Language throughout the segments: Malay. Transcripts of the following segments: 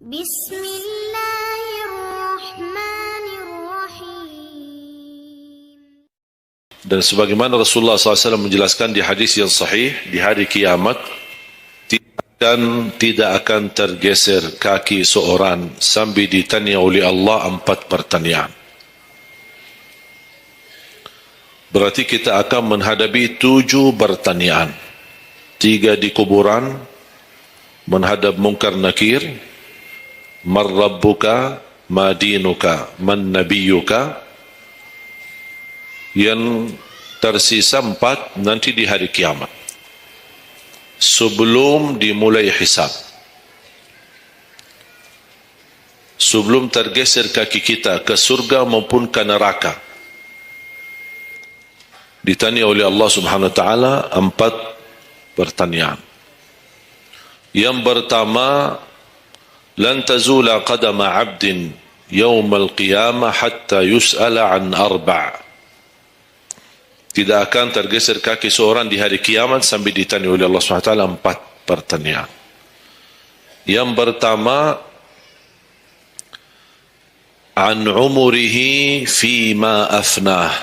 Bismillahirrahmanirrahim. Dan sebagaimana Rasulullah SAW menjelaskan di hadis yang sahih, di hari kiamat tidak akan tergeser kaki seorang sambil ditanya oleh Allah 4 pertanyaan. Berarti kita akan menghadapi 7 pertanyaan. 3 di kuburan, menghadap mungkar nakir, man rabbuka, ma dinuka, man nabiyuka. Yang tersisa 4 nanti di hari kiamat, sebelum dimulai hisab, sebelum tergeser kaki kita ke surga maupun ke neraka, ditanya oleh Allah Subhanahu wa taala 4 pertanyaan. Yang pertama, lan tazula qadama 'abdin yaumal qiyamah hatta yus'ala an 4. Tidak akan tergeser kaki seorang di hari kiamat sampai ditanya oleh Allah SWT 4 pertanyaan. Yang pertama, an umurihi fima afnah.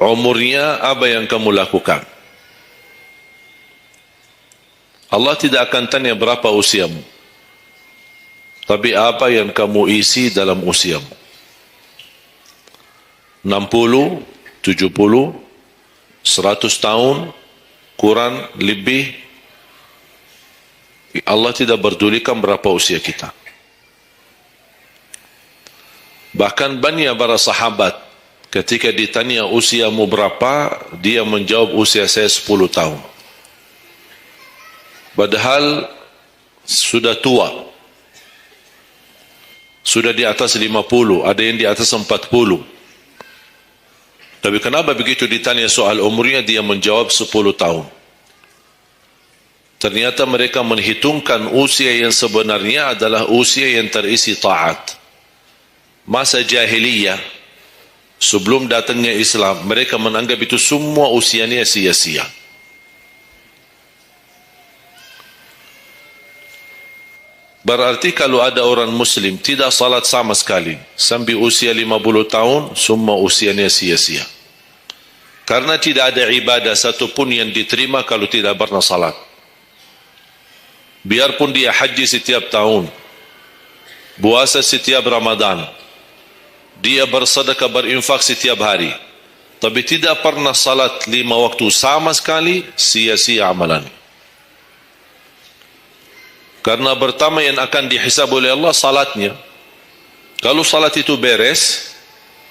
Umurnya apa yang kamu lakukan? Allah tidak akan tanya berapa usiamu, tapi apa yang kamu isi dalam usiamu. 60, 70, 100 tahun, kurang, lebih. Allah tidak berdulikan berapa usia kita. Bahkan banyak para sahabat ketika ditanya usiamu berapa, dia menjawab usia saya 10 tahun. Padahal sudah tua, sudah di atas 50, ada yang di atas 40. Tapi kenapa begitu ditanya soal umurnya dia menjawab 10 tahun? Ternyata mereka menghitungkan usia yang sebenarnya adalah usia yang terisi taat. Masa jahiliyah, sebelum datangnya Islam, mereka menganggap itu semua usianya sia-sia. Berarti kalau ada orang muslim tidak salat sama sekali sampai usia 50 tahun, semua usianya sia-sia. Karena tidak ada ibadah satupun yang diterima kalau tidak pernah salat. Biarpun dia haji setiap tahun, puasa setiap Ramadan, dia bersedekah berinfak setiap hari, tapi tidak pernah salat 5 waktu sama sekali, sia-sia amalannya. Karena pertama yang akan dihisab oleh Allah salatnya. Kalau salat itu beres,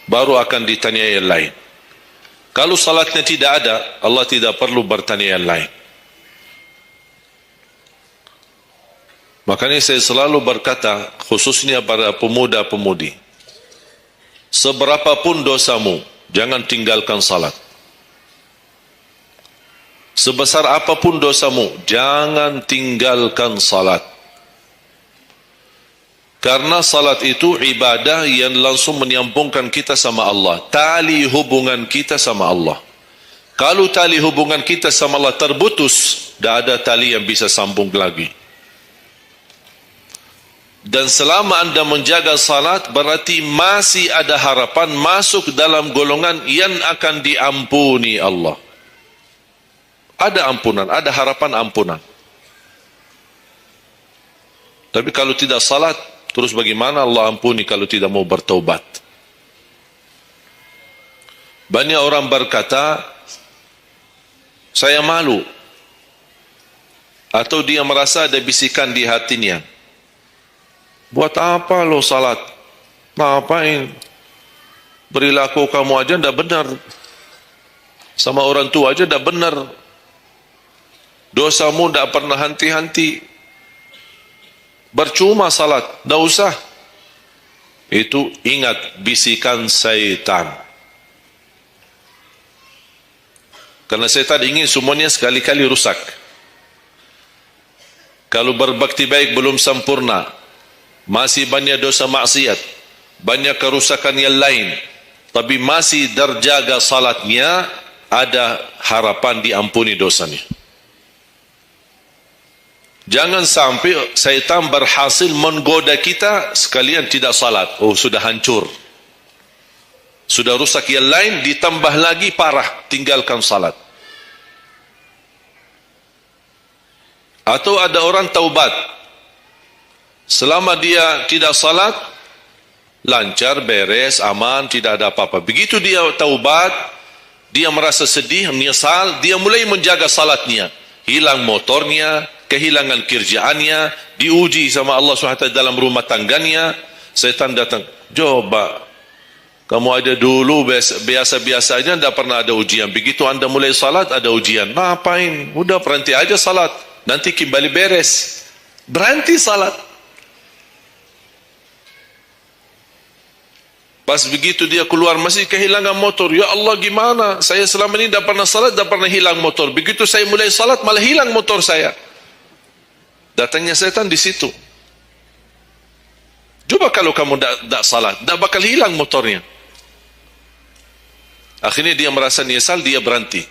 baru akan ditanya yang lain. Kalau salatnya tidak ada, Allah tidak perlu bertanya yang lain. Makanya saya selalu berkata, khususnya pada pemuda-pemudi, seberapapun dosamu, jangan tinggalkan salat. Sebesar apapun dosamu, jangan tinggalkan salat. Karena salat itu ibadah yang langsung menyambungkan kita sama Allah. Tali hubungan kita sama Allah. Kalau tali hubungan kita sama Allah terputus, tidak ada tali yang bisa sambung lagi. Dan selama anda menjaga salat, berarti masih ada harapan masuk dalam golongan yang akan diampuni Allah. Ada ampunan, ada harapan ampunan. Tapi kalau tidak salat, terus bagaimana Allah ampuni kalau tidak mau bertaubat? Banyak orang berkata, saya malu. Atau dia merasa ada bisikan di hatinya. Buat apa lo salat? Ngapain? Perilaku kamu aja tidak benar. Sama orang tua aja tidak benar. Dosamu tidak pernah henti-henti. Bercuma salat, tidak usah. Itu ingat bisikan syaitan. Karena syaitan ingin semuanya sekali-kali rusak. Kalau berbakti baik belum sempurna, masih banyak dosa maksiat, banyak kerusakan yang lain, tapi masih terjaga salatnya, ada harapan diampuni dosanya. Jangan sampai syaitan berhasil menggoda kita sekalian tidak salat. Oh, sudah hancur. Sudah rusak yang lain, ditambah lagi parah, tinggalkan salat. Atau ada orang taubat. Selama dia tidak salat, lancar, beres, aman, tidak ada apa-apa. Begitu dia taubat, dia merasa sedih, menyesal, dia mulai menjaga salatnya. Hilang motornya, kehilangan kerjaannya, diuji sama Allah SWT dalam rumah tangganya. Setan datang, coba, kamu ada dulu biasa-biasanya tidak pernah ada ujian. Begitu anda mulai salat, ada ujian. Ngapain? Udah berhenti aja salat. Nanti kembali beres. Berhenti salat. Pas begitu dia keluar masih kehilangan motor. Ya Allah, gimana? Saya selama ini tidak pernah salat, tidak pernah hilang motor. Begitu saya mulai salat, malah hilang motor saya. Datangnya setan di situ. Coba kalau kamu tidak salat, tidak bakal hilang motornya. Akhirnya dia merasa nyesal, dia berhenti.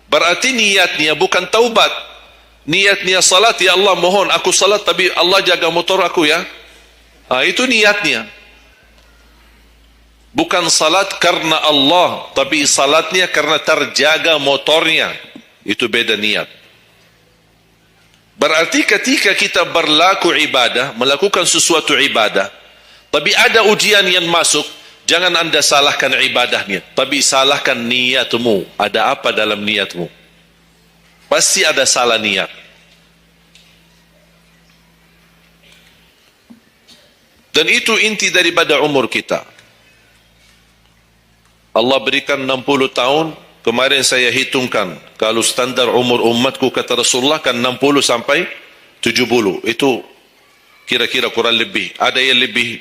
Berarti niatnya bukan taubat. Niatnya salat, ya Allah mohon aku salat tapi Allah jaga motor aku ya. Itu niatnya. Bukan salat karena Allah, tapi salatnya karena terjaga motornya. Itu beda niat. Berarti ketika kita berlaku ibadah, melakukan sesuatu ibadah, tapi ada ujian yang masuk, jangan anda salahkan ibadahnya, tapi salahkan niatmu. Ada apa dalam niatmu? Pasti ada salah niat. Dan itu inti daripada umur kita. Allah berikan 60 tahun, kemarin saya hitungkan, kalau standar umur umatku kata Rasulullah kan 60 sampai 70, itu kira-kira kurang lebih. Ada yang lebih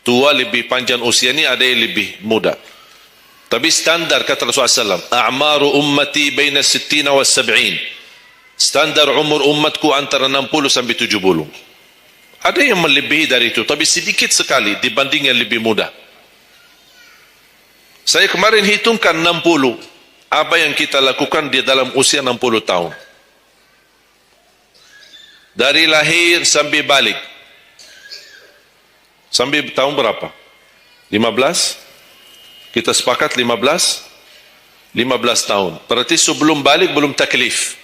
tua, lebih panjang usianya, ada yang lebih muda. Tapi standar kata Rasulullah SAW, a'maru ummati baina 60 wa 70. Standar umur umatku antara 60 sampai 70. Ada yang melebihi dari itu, tapi sedikit sekali dibanding yang lebih muda. Saya kemarin hitungkan 60. Apa yang kita lakukan di dalam usia 60 tahun. Dari lahir sampai balik. Sampai tahun berapa? 15? Kita sepakat 15? 15 tahun. Berarti sebelum balik belum taklif.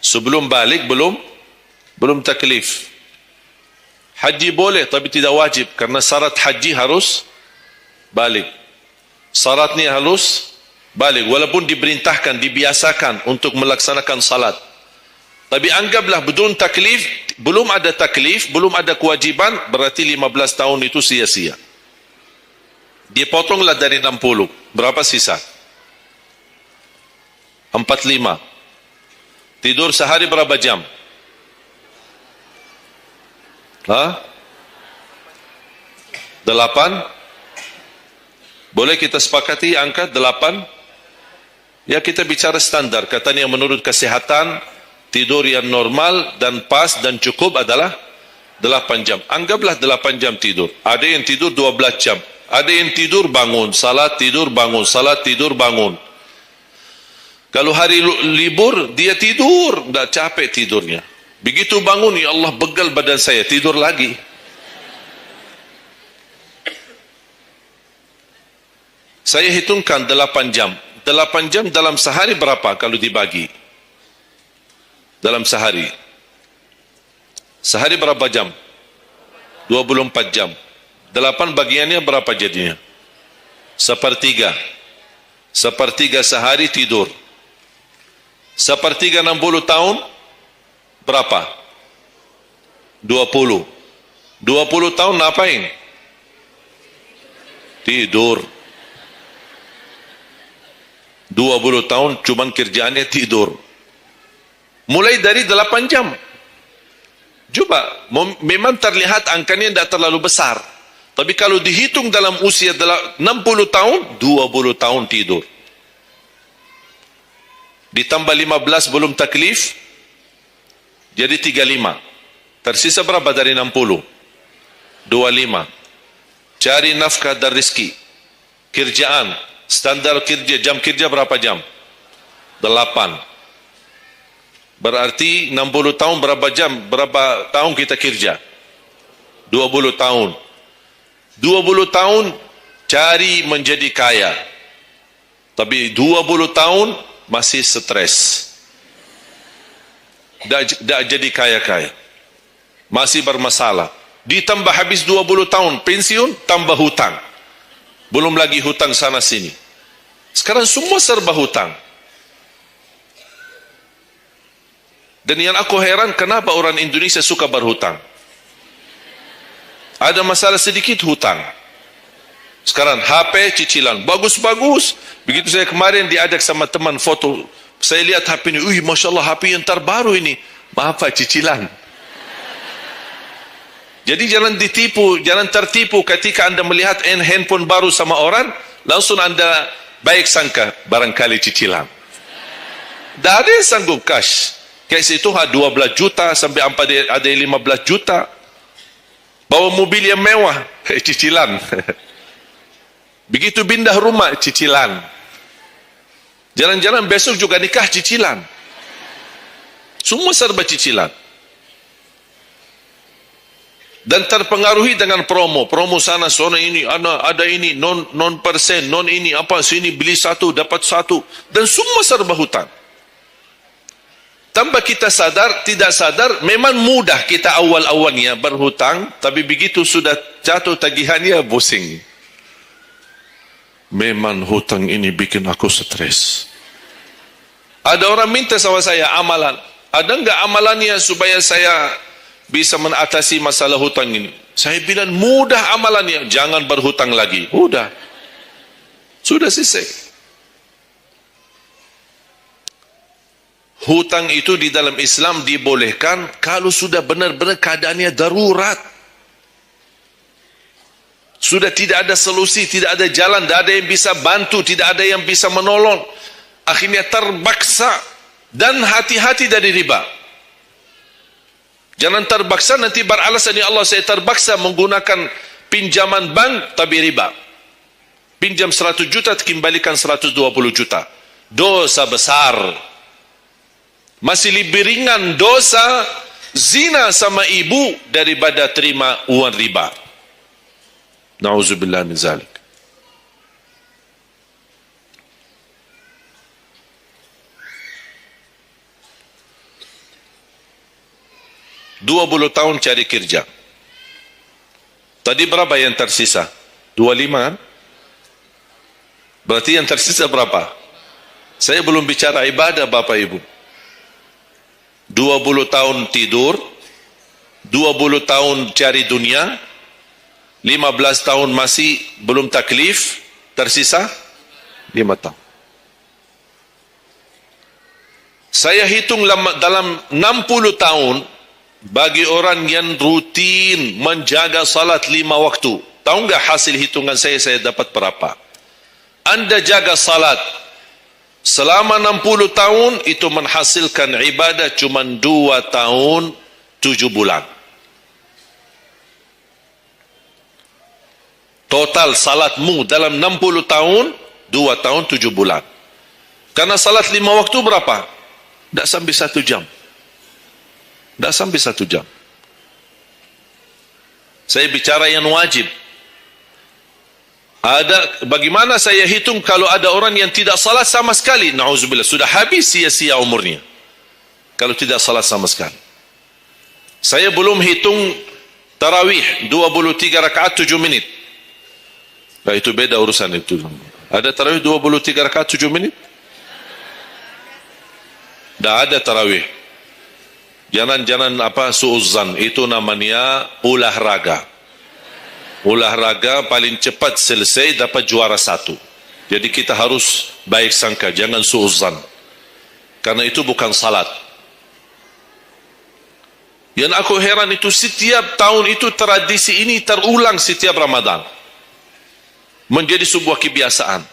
Sebelum balik belum taklif. Haji boleh tapi tidak wajib. Karena syarat haji harus balik. Syaratnya halus balik. Walaupun diperintahkan, dibiasakan untuk melaksanakan salat. Tapi anggaplah bedun taklif, belum ada taklif, belum ada kewajiban, berarti 15 tahun itu sia-sia. Dipotonglah dari 60. Berapa sisa? 45. Tidur sehari berapa jam? Hah? 8? Boleh kita sepakati angka 8? Ya, kita bicara standar. Katanya menurut kesehatan, tidur yang normal dan pas dan cukup adalah 8 jam. Anggaplah 8 jam tidur. Ada yang tidur 12 jam. Ada yang tidur bangun, salat tidur bangun, salat tidur bangun. Kalau hari libur, dia tidur, tidak capek tidurnya. Begitu bangun, ya Allah begal badan saya, tidur lagi. Saya hitungkan 8 jam. 8 jam dalam sehari berapa kalau dibagi? Dalam sehari. Sehari berapa jam? 24 jam. 8 bagiannya berapa jadinya? Sepertiga. Sepertiga sehari tidur. Sepertiga 60 tahun berapa? 20. 20 tahun ngapain? Tidur. 20 tahun cuman kerjaannya tidur. Mulai dari 8 jam. Coba, memang terlihat angkanya tidak terlalu besar. Tapi kalau dihitung dalam usia 60 tahun, 20 tahun tidur. Ditambah 15 belum taklif, jadi 35. Tersisa berapa dari 60? 25. Cari nafkah dan rezeki. Kerjaan. Standar kerja, jam kerja berapa jam? 8. Berarti 60 tahun berapa jam? Berapa tahun kita kerja? 20 tahun. 20 tahun cari menjadi kaya. Tapi 20 tahun masih stres. Tak jadi kaya-kaya. Masih bermasalah. Ditambah habis 20 tahun pensiun, tambah hutang. Belum lagi hutang sana sini. Sekarang semua serba hutang. Dan yang aku heran, kenapa orang Indonesia suka berhutang? Ada masalah sedikit hutang. Sekarang HP cicilan bagus-bagus. Begitu saya kemarin diajak sama teman foto, saya lihat HP ini, Masya Allah HP yang terbaru ini. Maaf cicilan. Jadi jangan ditipu, jangan tertipu ketika anda melihat handphone baru sama orang, langsung anda baik sangka barangkali cicilan. Tak ada yang sanggup cash. Cash itu 12 juta sampai ada 15 juta. Bawa mobil yang mewah, cicilan. Begitu pindah rumah, cicilan. Jalan-jalan besok juga nikah, cicilan. Semua serba cicilan. Dan terpengaruhi dengan promo sana ini, ada ini non persen, non ini apa, sini beli satu dapat satu, dan semua serba hutang. Tanpa kita sadar, tidak sadar, memang mudah kita awal-awalnya berhutang, tapi begitu sudah jatuh tagihannya, pusing. Memang hutang ini bikin aku stres. Ada orang minta sama saya amalan. Ada enggak amalannya supaya saya bisa mengatasi masalah hutang ini? Saya bilang mudah amalannya, jangan berhutang lagi. Sudah selesai. Hutang itu di dalam Islam dibolehkan kalau sudah benar-benar keadaannya darurat. Sudah tidak ada solusi, tidak ada jalan, tidak ada yang bisa bantu, tidak ada yang bisa menolong. Akhirnya terpaksa, dan hati-hati dari riba. Jangan terpaksa nanti beralasan, ya Allah saya terpaksa menggunakan pinjaman bank tapi riba. Pinjam 100 juta kembalikan 120 juta. Dosa besar. Masih lebih ringan dosa zina sama ibu daripada terima uang riba. Na'udzubillah min zalik. Dua 20 tahun cari kerja. Tadi berapa yang tersisa? 25 kan? Berarti yang tersisa berapa? Saya belum bicara ibadah Bapak Ibu. 20 tahun tidur, 20 tahun cari dunia, 15 tahun masih belum taklif, tersisa 5 tahun. Saya hitung dalam 60 tahun, bagi orang yang rutin menjaga salat 5 waktu, tahu enggak hasil hitungan saya dapat berapa? Anda jaga salat selama 60 tahun, itu menghasilkan ibadah cuma 2 tahun 7 bulan. Total salatmu dalam 60 tahun 2 tahun 7 bulan. Karena salat 5 waktu berapa? Tak sampai 1 jam. Tak sampai 1 jam. Saya bicara yang wajib. Ada, bagaimana saya hitung kalau ada orang yang tidak salat sama sekali? Na'udzubillah, sudah habis sia-sia umurnya kalau tidak salat sama sekali. Saya belum hitung tarawih 23 rakaat 7 menit. Nah, itu beda urusan itu. Ada tarawih 23 rakaat 7 menit? Tak ada tarawih. Jangan apa suuzan, itu namanya olahraga. Olahraga paling cepat selesai dapat juara 1. Jadi kita harus baik sangka, jangan suuzan. Karena itu bukan salat. Yang aku heran itu setiap tahun itu tradisi ini terulang setiap Ramadan. Menjadi sebuah kebiasaan.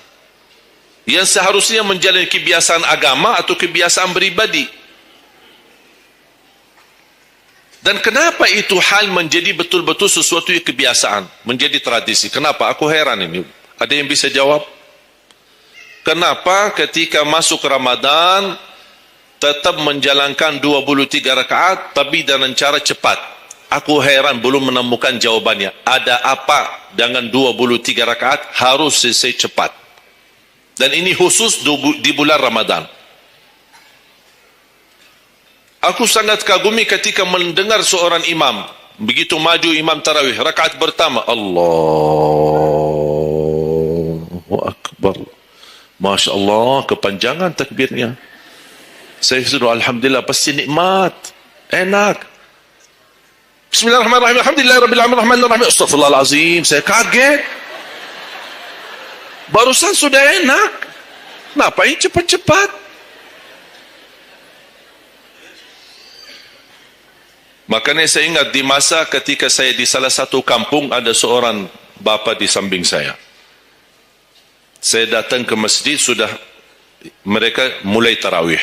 Yang seharusnya menjalani kebiasaan agama atau kebiasaan beribadi. Dan kenapa itu hal menjadi betul-betul sesuatu yang kebiasaan, menjadi tradisi? Kenapa? Aku heran ini. Ada yang bisa jawab? Kenapa ketika masuk Ramadan, tetap menjalankan 23 rakaat tapi dengan cara cepat. Aku heran belum menemukan jawabannya. Ada apa dengan 23 rakaat harus selesai cepat? Dan ini khusus di bulan Ramadan. Aku sangat kagumi ketika mendengar seorang imam begitu maju imam tarawih rakaat pertama, Allahu Akbar, Masya Allah, kepanjangan takbirnya. Saya sudah alhamdulillah, pasti nikmat, enak. Bismillahirrahmanirrahim, alhamdulillahirabbil alamin, astaghfirullahalazim. Saya kaget, barusan sudah enak, ngapain cepat-cepat? Makanya saya ingat di masa ketika saya di salah satu kampung, ada seorang bapa di samping saya. Saya datang ke masjid, sudah mereka mulai tarawih.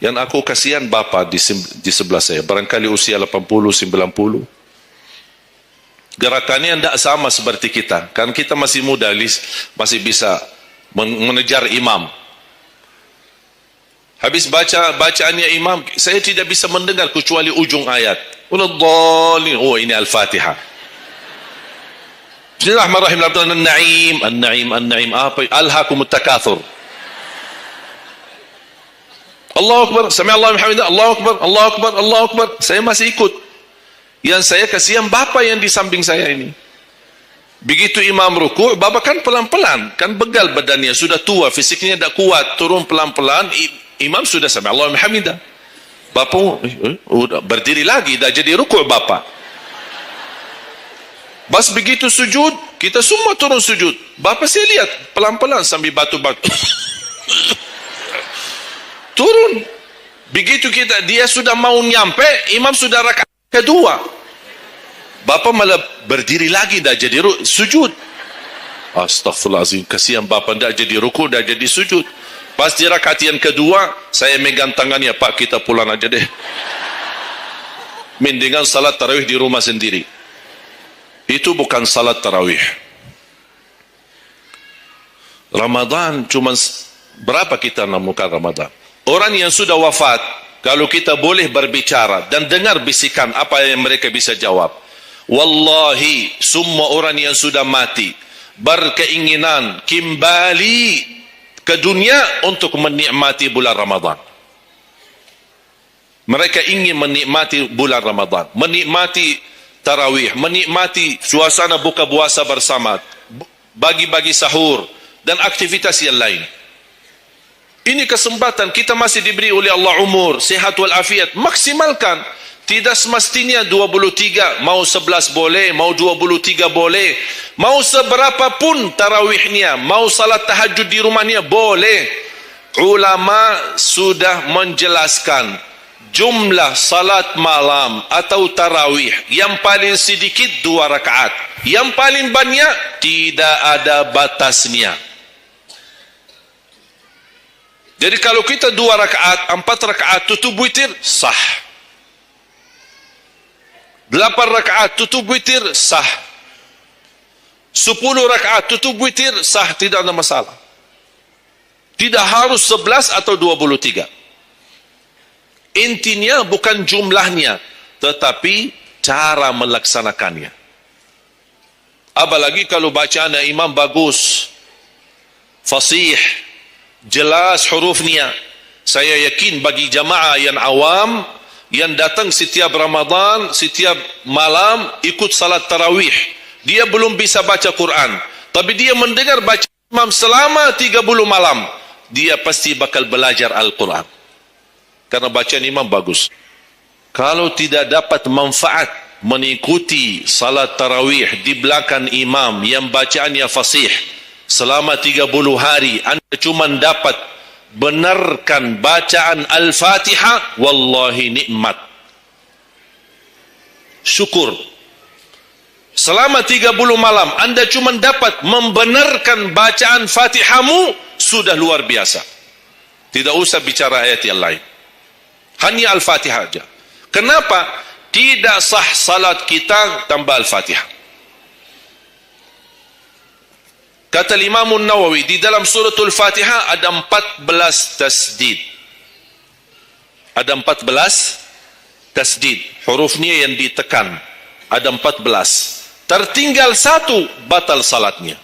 Yang aku kasihan bapa di sebelah saya, barangkali usia 80-90. Gerakannya tidak sama seperti kita. Kan kita masih muda, masih bisa mengejar imam. Habis bacaannya imam, saya tidak bisa mendengar kecuali ujung ayat. Oh, ini Al-Fatihah. Bismillahirrahmanirrahim. An-Na'im. Apa? Alhaakumut takatsur. Allahu Akbar. Sami'allahu liman hamidah. Allahu Akbar. Saya masih ikut. Yang saya kasihan bapa yang di samping saya ini. Begitu imam ruku', bapa kan pelan-pelan, kan begal badannya, sudah tua, fisiknya tidak kuat, turun pelan-pelan. Imam sudah sampai Allahu liman hamidah. Bapa berdiri lagi, dah jadi rukuk bapa. Bas begitu sujud, kita semua turun sujud. Bapa saya lihat pelan-pelan sambil batu-batu. Turun. Begitu dia sudah mau nyampe, imam sudah rakaat kedua. Bapa malah berdiri lagi, dah jadi sujud. Astaghfirullahalazim, kasihan bapa, dah jadi rukuk, dah jadi sujud. Pas di rakaat yang kedua, saya megang tangannya, Pak, kita pulang aja deh. Mendingan salat tarawih di rumah sendiri. Itu bukan salat tarawih. Ramadan cuma berapa kita menemukan Ramadan? Orang yang sudah wafat, kalau kita boleh berbicara dan dengar bisikan, apa yang mereka bisa jawab? Wallahi, semua orang yang sudah mati berkeinginan kembali ke dunia untuk menikmati bulan Ramadan. Mereka ingin menikmati bulan Ramadan, menikmati tarawih, menikmati suasana buka puasa bersama, bagi-bagi sahur dan aktivitas yang lain. Ini kesempatan, kita masih diberi oleh Allah umur, sehat walafiat, maksimalkan. Tidak semestinya 23, mau 11 boleh, mau 23 boleh, mau seberapa pun tarawihnya, mau salat tahajud di rumahnya boleh. Ulama sudah menjelaskan jumlah salat malam atau tarawih yang paling sedikit 2 rakaat, yang paling banyak tidak ada batasnya. Jadi kalau kita 2 rakaat, 4 rakaat tutup witir, sah. 8 rakaat tutup witir, sah. 10 rakaat tutup witir, sah, tidak ada masalah. Tidak harus 11 atau 23. Intinya bukan jumlahnya, tetapi cara melaksanakannya. Apalagi kalau bacaan imam bagus, fasih, jelas hurufnya. Saya yakin bagi jamaah yang awam, yang datang setiap Ramadan, setiap malam ikut salat tarawih, dia belum bisa baca Quran, tapi dia mendengar baca imam selama 30 malam, dia pasti bakal belajar Al-Quran karena bacaan imam bagus. Kalau tidak dapat manfaat mengikuti salat tarawih di belakang imam yang bacaannya fasih selama 30 hari, anda cuma dapat benarkan bacaan Al-Fatihah, wallahi nikmat, syukur. Selama 30 malam anda cuma dapat membenarkan bacaan Fatihahmu, sudah luar biasa. Tidak usah bicara ayat yang lain, hanya Al-Fatihah saja. Kenapa? Tidak sah salat kita tanpa Al-Fatihah. Kata Imam Nawawi, di dalam suratul Fatihah ada 14 tasdid. ada 14 tasdid, hurufnya yang ditekan ada 14, tertinggal satu batal salatnya.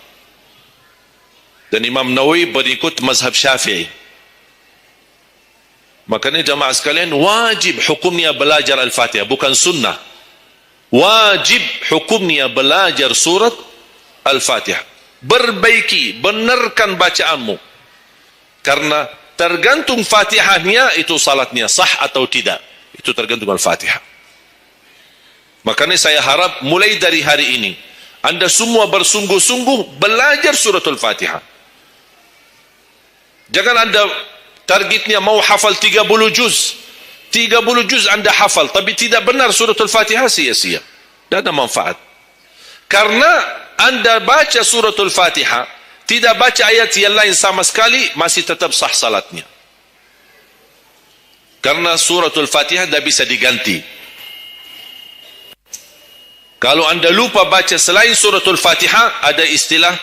Dan Imam Nawawi berikut mazhab Syafi'i. Makanya jamaah sekalian, wajib hukumnya belajar Al-Fatihah, bukan sunnah. Wajib hukumnya belajar surat Al-Fatihah. Perbaiki, benarkan bacaanmu. Karena tergantung Fatihahnya itu salatnya sah atau tidak. Itu tergantung Al-Fatihah. Makanya saya harap mulai dari hari ini Anda semua bersungguh-sungguh belajar suratul Fatihah. Jangan Anda targetnya mau hafal 30 juz. 30 juz Anda hafal, tapi tidak benar suratul Fatihah, sia-sia. Tidak ada manfaat. Karena Anda baca suratul Fatihah, tidak baca ayat yang lain sama sekali, masih tetap sah salatnya. Karena suratul Fatihah tidak bisa diganti. Kalau Anda lupa baca selain suratul Fatihah, ada istilah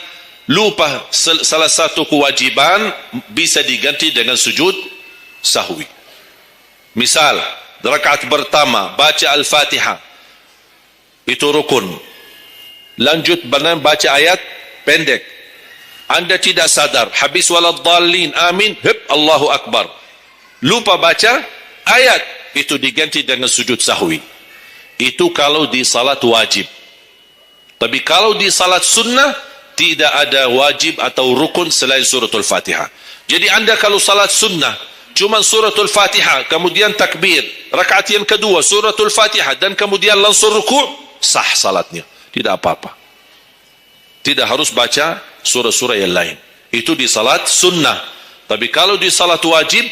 lupa salah satu kewajiban bisa diganti dengan sujud sahwi. Misal, rakaat pertama baca Al-Fatihah, itu rukun. Lanjut baca ayat pendek. Anda tidak sadar, habis waladdallin, amin, hep, Allahu Akbar. Lupa baca ayat, itu diganti dengan sujud sahwi. Itu kalau di salat wajib. Tapi kalau di salat sunnah, tidak ada wajib atau rukun selain suratul Fatihah. Jadi Anda kalau salat sunnah, cuma suratul Fatihah, kemudian takbir, rakaat yang kedua suratul Fatihah, dan kemudian langsung ruku', sah salatnya. Tidak apa-apa. Tidak harus baca surah-surah yang lain. Itu di salat sunnah. Tapi kalau di salat wajib,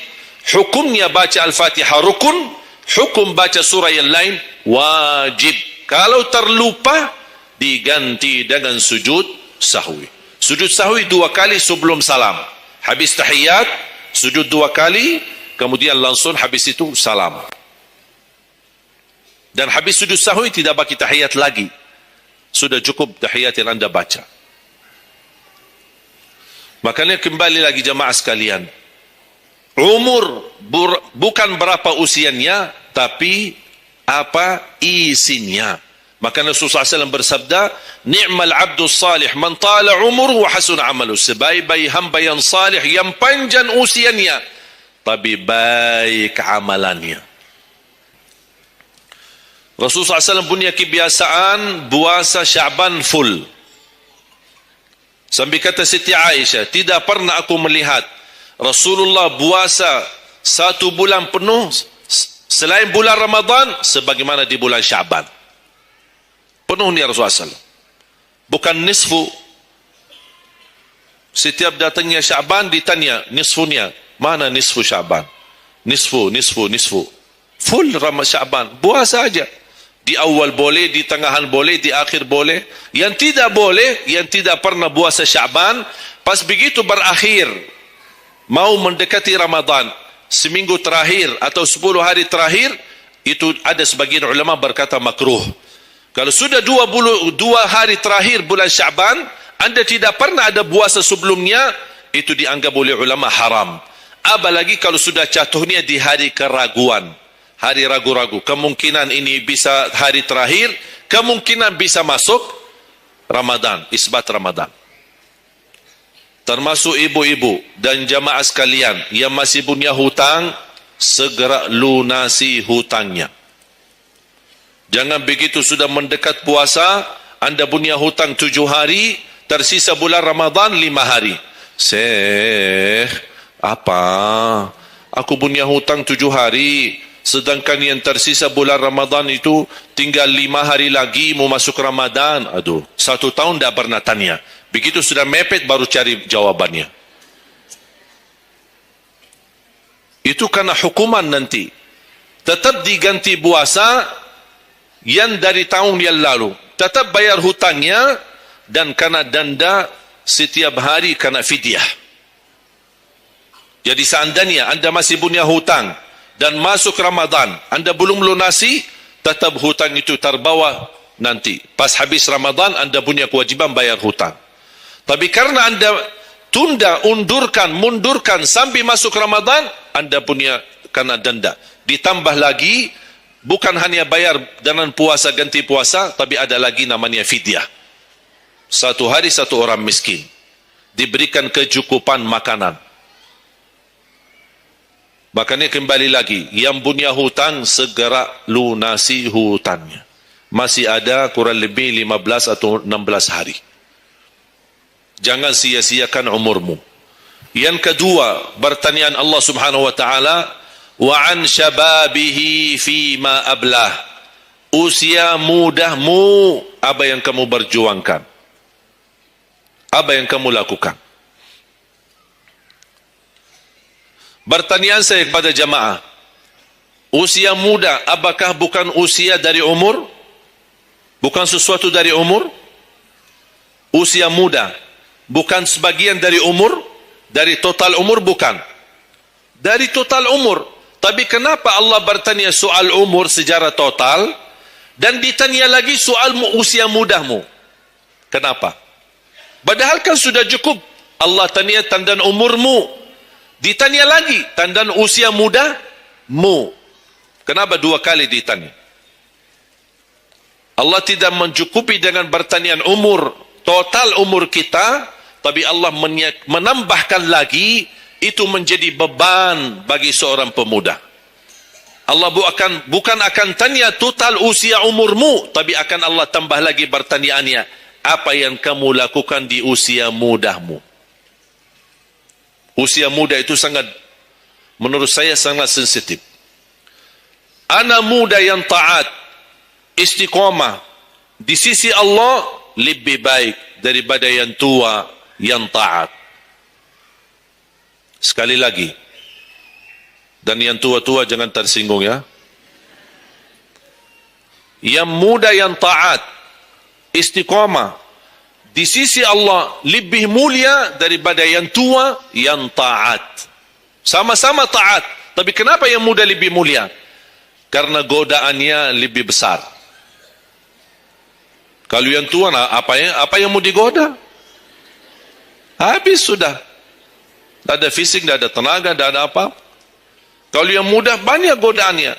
hukumnya baca Al-Fatihah rukun, hukum baca surah yang lain wajib. Kalau terlupa, diganti dengan sujud sahwi. Sujud sahwi 2 kali sebelum salam. Habis tahiyat, sujud 2 kali, kemudian langsung habis itu salam. Dan habis sujud sahwi tidak bagi tahiyat lagi. Sudah cukup tahiyat yang Anda baca. Makanya kembali lagi jamaah sekalian. Umur bukan berapa usianya, tapi apa isinya. Maka Rasulullah SAW bersabda, ni'mal abdus salih man tala umur wa hasun amalu. Sebaik-baik hamba yang salih, yang panjang usianya, tapi baik amalannya. Rasulullah SAW punya kebiasaan puasa Sya'ban full. Sampai kata Siti Aisyah, tidak pernah aku melihat Rasulullah puasa 1 bulan penuh selain bulan Ramadan sebagaimana di bulan Sya'ban. Penuh ni Rasulullah SAW. Bukan nisfu. Setiap datangnya Sya'ban ditanya nisfunya. Mana nisfu Sya'ban? Nisfu. Full Sya'ban. Puasa saja. Di awal boleh, di tengahan boleh, di akhir boleh. Yang tidak boleh, yang tidak pernah puasa Sya'ban, pas begitu berakhir, mau mendekati Ramadan, seminggu terakhir atau 10 hari terakhir, itu ada sebagian ulama berkata makruh. Kalau sudah 2 hari terakhir bulan Sya'ban, Anda tidak pernah ada puasa sebelumnya, itu dianggap oleh ulama haram. Apalagi kalau sudah jatuhnya di hari keraguan, hari ragu-ragu. Kemungkinan ini bisa hari terakhir, kemungkinan bisa masuk Ramadan, isbat Ramadan. Termasuk ibu-ibu dan jamaah sekalian yang masih punya hutang, segera lunasi hutangnya. Jangan begitu sudah mendekat puasa, Anda punya hutang 7 hari, tersisa bulan Ramadan 5 hari. Syekh, apa? Aku punya hutang 7 hari, sedangkan yang tersisa bulan Ramadan itu tinggal 5 hari lagi mau masuk Ramadan. Aduh, 1 tahun dah pernah tanya. Begitu sudah mepet baru cari jawabannya. Itu karena hukuman nanti. Tetap diganti puasa yang dari tahun yang lalu. Tetap bayar hutangnya dan kena denda setiap hari kena fidyah. Jadi seandainya Anda masih punya hutang dan masuk Ramadan, Anda belum lunasi, tetap hutang itu terbawa nanti. Pas habis Ramadan, Anda punya kewajiban bayar hutang. Tapi karena Anda tunda, mundurkan sampai masuk Ramadan, Anda punya kena denda. Ditambah lagi, bukan hanya bayar dengan puasa ganti puasa, tapi ada lagi namanya fidyah. Satu hari satu orang miskin diberikan kecukupan makanan. Makanya kembali lagi, yang punya hutang segera lunasi hutangnya. Masih ada kurang lebih 15 atau 16 hari. Jangan sia-siakan umurmu. Yang kedua, pertanyaan Allah Subhanahu wa taala, wa an syababihi fima ablah. Usia mudahmu, apa yang kamu berjuangkan? Apa yang kamu lakukan? Pertanyaan saya kepada jamaah, usia muda apakah bukan usia dari umur? Bukan sesuatu dari umur? Usia muda bukan sebagian dari umur? Dari total umur? Bukan. Dari total umur. Tapi kenapa Allah bertanya soal umur secara total dan ditanya lagi soal usia mudahmu? Kenapa? Padahal kan sudah cukup Allah tanya tentang umurmu, ditanya lagi tentang usia mudamu. Kenapa dua kali ditanya? Allah tidak mencukupi dengan pertanyaan umur, total umur kita, tapi Allah menambahkan lagi, itu menjadi beban bagi seorang pemuda. Allah bukan akan tanya total usia umurmu, tapi akan Allah tambah lagi pertanyaannya, apa yang kamu lakukan di usia mudahmu? Usia muda itu sangat, menurut saya sangat sensitif. Anak muda yang taat, istiqamah di sisi Allah lebih baik daripada yang tua yang taat. Sekali lagi, dan yang tua-tua jangan tersinggung ya. Yang muda yang taat, istiqamah di sisi Allah lebih mulia daripada yang tua yang taat. Sama-sama taat, tapi kenapa yang muda lebih mulia? Karena godaannya lebih besar. Kalau yang tua, apa yang mau digoda? Habis sudah. Tak ada fisik, tak ada tenaga, tak ada apa. Kalau yang muda banyak godaannya.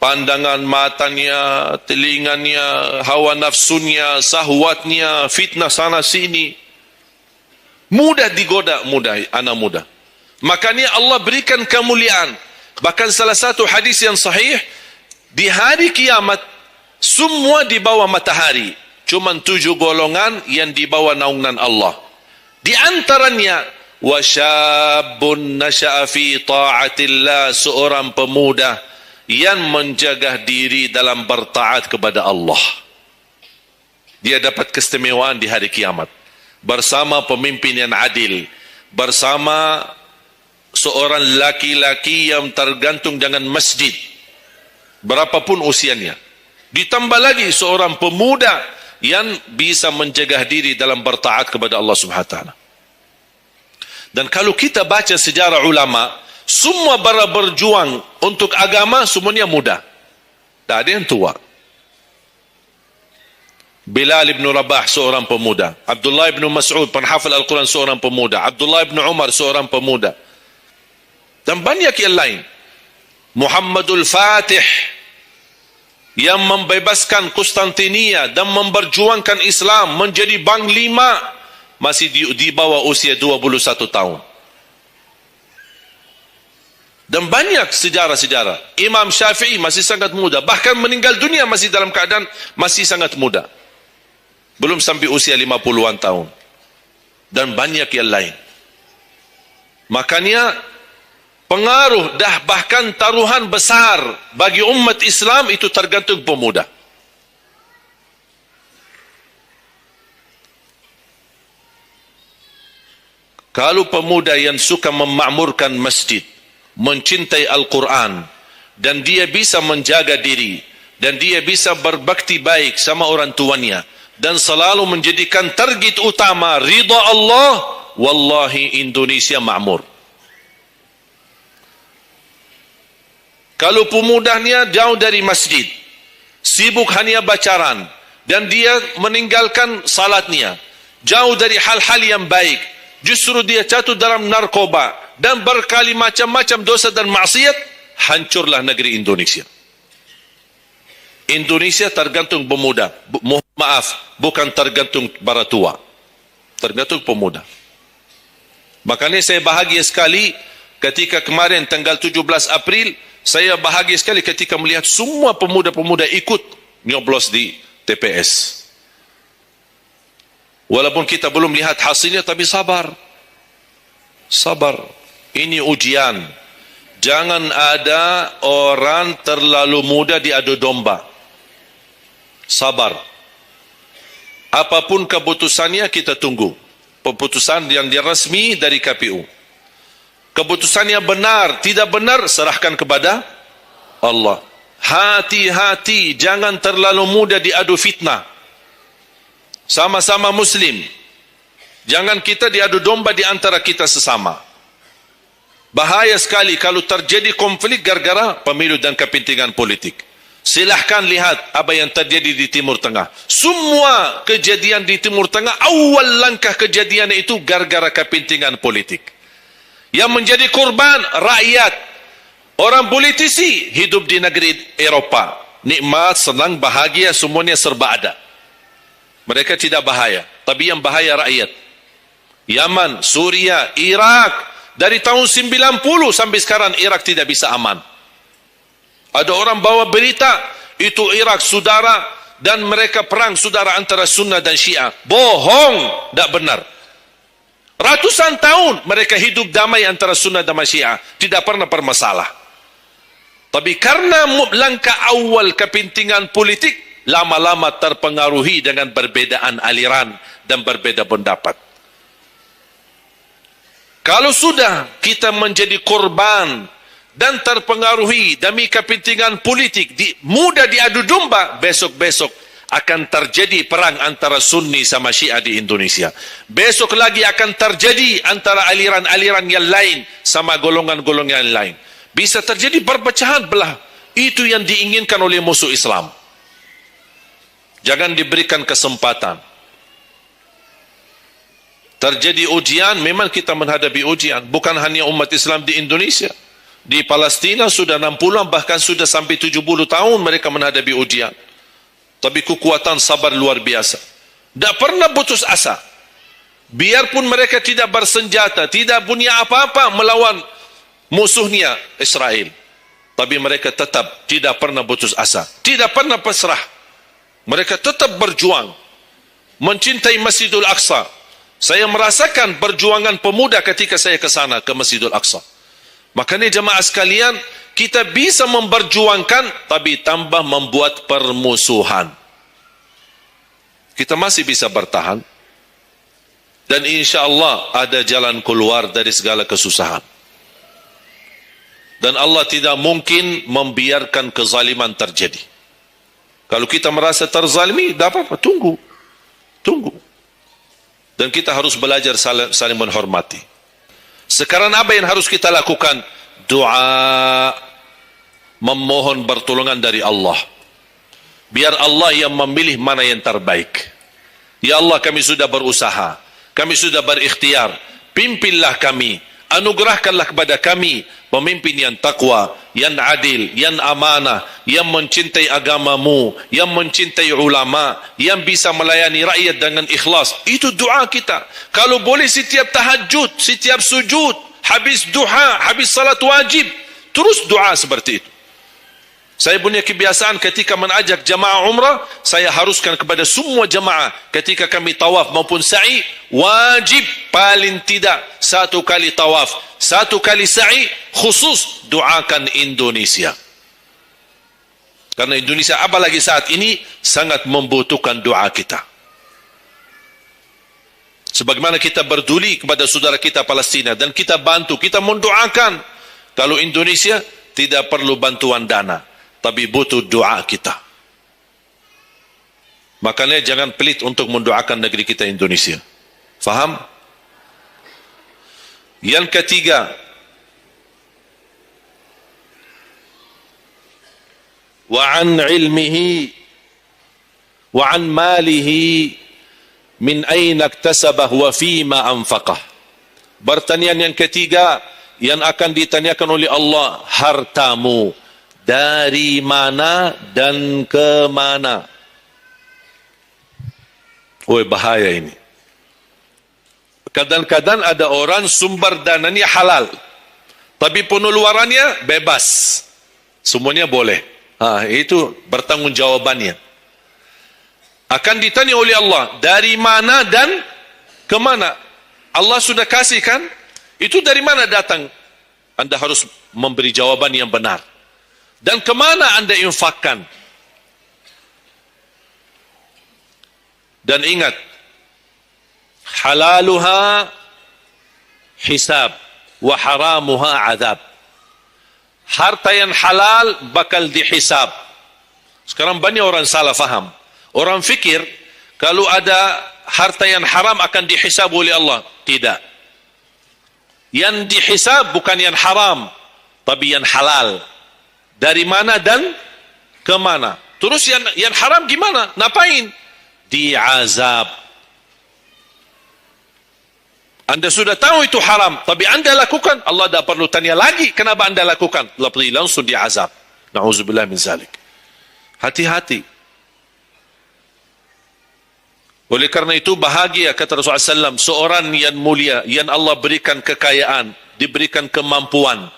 Pandangan matanya, telinganya, hawa nafsunya, sahwatnya, fitnah sana sini. Mudah digoda, anak muda. Makanya Allah berikan kemuliaan. Bahkan salah satu hadis yang sahih, di hari kiamat, semua di bawah matahari. Cuma 7 golongan yang di bawah naungan Allah. Di antaranya, wasyabun nasya'a fi ta'atillah, seorang pemuda yang menjaga diri dalam bertaat kepada Allah. Dia dapat keistimewaan di hari kiamat bersama pemimpin yang adil, bersama seorang laki-laki yang tergantung dengan masjid berapapun usianya. Ditambah lagi seorang pemuda yang bisa menjaga diri dalam bertaat kepada Allah Subhanahu wa taala. Dan kalau kita baca sejarah ulama, semua para berjuang untuk agama semuanya muda. Tak ada yang tua. Bilal ibn Rabah seorang pemuda. Abdullah ibn Mas'ud penghafal Al-Quran seorang pemuda. Abdullah ibn Umar seorang pemuda. Dan banyak yang lain. Muhammadul Fatih yang membebaskan Konstantinia dan memperjuangkan Islam menjadi panglima masih di bawah usia 21 tahun. Dan banyak sejarah-sejarah. Imam Syafi'i masih sangat muda. Bahkan meninggal dunia masih dalam keadaan masih sangat muda. Belum sampai usia 50-an tahun. Dan banyak yang lain. Makanya pengaruh bahkan taruhan besar bagi umat Islam itu tergantung pemuda. Kalau pemuda yang suka memakmurkan masjid, mencintai Al-Quran, dan dia bisa menjaga diri, dan dia bisa berbakti baik sama orang tuanya, dan selalu menjadikan target utama ridha Allah, wallahi Indonesia makmur. Kalau pemudanya jauh dari masjid, sibuk hanya bacaran, dan dia meninggalkan salatnya, jauh dari hal-hal yang baik, justru dia jatuh dalam narkoba, dan berkali macam-macam dosa dan maksiat, hancurlah negeri Indonesia. Indonesia tergantung pemuda. Maaf, bukan tergantung para tua. Tergantung pemuda. Makanya saya bahagia sekali ketika kemarin tanggal 17 April, saya bahagia sekali ketika melihat semua pemuda-pemuda ikut nyoblos di TPS. Walaupun kita belum lihat hasilnya, tapi sabar. Sabar. Ini ujian. Jangan ada orang terlalu muda diadu domba. Sabar. Apapun keputusannya kita tunggu. Keputusan yang resmi dari KPU. Keputusannya benar, tidak benar, serahkan kepada Allah. Hati-hati, jangan terlalu mudah diadu fitnah. Sama-sama Muslim. Jangan kita diadu domba di antara kita sesama. Bahaya sekali kalau terjadi konflik gara-gara pemilu dan kepentingan politik. Silahkan lihat apa yang terjadi di Timur Tengah. Semua kejadian di Timur Tengah, awal langkah kejadian itu gara-gara kepentingan politik. Yang menjadi korban rakyat. Orang politisi hidup di negeri Eropa. Nikmat, senang, bahagia, semuanya serba ada. Mereka tidak bahaya. Tapi yang bahaya rakyat. Yaman, Suria, Irak. Dari tahun 90 sampai sekarang Irak tidak bisa aman. Ada orang bawa berita, itu Irak saudara dan mereka perang saudara antara Sunnah dan Syiah. Bohong, tidak benar. Ratusan tahun mereka hidup damai antara Sunnah dan Syiah. Tidak pernah bermasalah. Tapi karena langkah awal kepentingan politik, lama-lama terpengaruhi dengan perbedaan aliran dan berbeda pendapat. Kalau sudah kita menjadi korban dan terpengaruhi demi kepentingan politik, mudah diadu domba, besok-besok akan terjadi perang antara Sunni sama Syiah di Indonesia. Besok lagi akan terjadi antara aliran-aliran yang lain sama golongan-golongan yang lain. Bisa terjadi perpecahan belah. Itu yang diinginkan oleh musuh Islam. Jangan diberikan kesempatan. Terjadi ujian, memang kita menghadapi ujian. Bukan hanya umat Islam di Indonesia. Di Palestina sudah 60, bahkan sudah sampai 70 tahun mereka menghadapi ujian. Tapi kekuatan sabar luar biasa. Tidak pernah putus asa. Biarpun mereka tidak bersenjata, tidak punya apa-apa melawan musuhnya Israel. Tapi mereka tetap tidak pernah putus asa. Tidak pernah pasrah. Mereka tetap berjuang. Mencintai Masjidul Aqsa. Saya merasakan perjuangan pemuda ketika saya ke sana, ke Masjidul Aqsa. Makanya jemaah sekalian, kita bisa memperjuangkan, tapi tambah membuat permusuhan. Kita masih bisa bertahan. Dan insya Allah ada jalan keluar dari segala kesusahan. Dan Allah tidak mungkin membiarkan kezaliman terjadi. Kalau kita merasa terzalimi, tidak apa-apa, tunggu. Tunggu. Dan kita harus belajar saling menghormati. Sekarang apa yang harus kita lakukan? Doa, memohon pertolongan dari Allah. Biar Allah yang memilih mana yang terbaik. Ya Allah, kami sudah berusaha, kami sudah berikhtiar, pimpinlah kami, anugerahkanlah kepada kami pemimpin yang takwa, yang adil, yang amanah, yang mencintai agamamu, yang mencintai ulama, yang bisa melayani rakyat dengan ikhlas. Itu doa kita. Kalau boleh setiap tahajud, setiap sujud, habis duha, habis salat wajib, terus doa seperti itu. Saya punya kebiasaan ketika mengajak jamaah umrah, saya haruskan kepada semua jamaah ketika kami tawaf maupun sa'i, wajib paling tidak 1 kali tawaf, 1 kali sa'i, khusus doakan Indonesia. Karena Indonesia apalagi saat ini sangat membutuhkan doa kita. Sebagaimana kita berduli kepada saudara kita Palestina dan kita bantu, kita mendoakan. Kalau Indonesia tidak perlu bantuan dana, tapi butuh doa kita. Makanya jangan pelit untuk mendoakan negeri kita Indonesia. Faham? Yang ketiga, wa an ilmihi wa an malihi min aina iktasabah wa fima anfaqah. Pertanyaan yang ketiga, yang akan ditanyakan oleh Allah, hartamu dari mana dan ke mana. Oi, bahaya ini. Kadang-kadang ada orang sumber dananya halal, tapi pengeluarannya bebas. Semuanya boleh. Itu bertanggungjawabannya. Akan ditanya oleh Allah, dari mana dan ke mana. Allah sudah kasihkan, itu dari mana datang? Anda harus memberi jawaban yang benar. Dan ke mana Anda infakkan? Dan ingat, halaluha hisab wa haramuha azab. Harta yang halal bakal dihisab. Sekarang banyak orang salah faham. Orang fikir kalau ada harta yang haram akan dihisab oleh Allah. Tidak. Yang dihisab bukan yang haram, tapi yang halal. Dari mana dan ke mana. Terus yang haram gimana? Ngapain? Diazab. Anda sudah tahu itu haram, tapi Anda lakukan, Allah tak perlu tanya lagi kenapa Anda lakukan. Allah pergi langsung diazab. Na'udzubillah min zalik. Hati-hati. Oleh karena itu bahagia kata Rasulullah SAW, seorang yang mulia, yang Allah berikan kekayaan, diberikan kemampuan,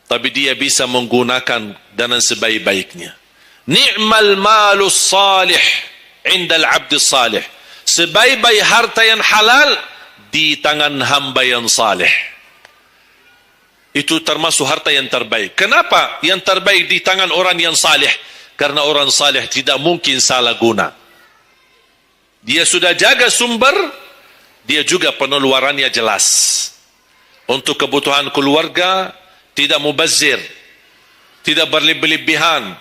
tapi dia bisa menggunakan dengan sebaik-baiknya. Ni'mal malus salih indal abdi salih. Sebaik-baik harta yang halal di tangan hamba yang salih. Itu termasuk harta yang terbaik. Kenapa yang terbaik di tangan orang yang salih? Karena orang salih tidak mungkin salah guna. Dia sudah jaga sumber, dia juga pengeluarannya jelas. Untuk kebutuhan keluarga, tidak mubazir, tidak berlebihan.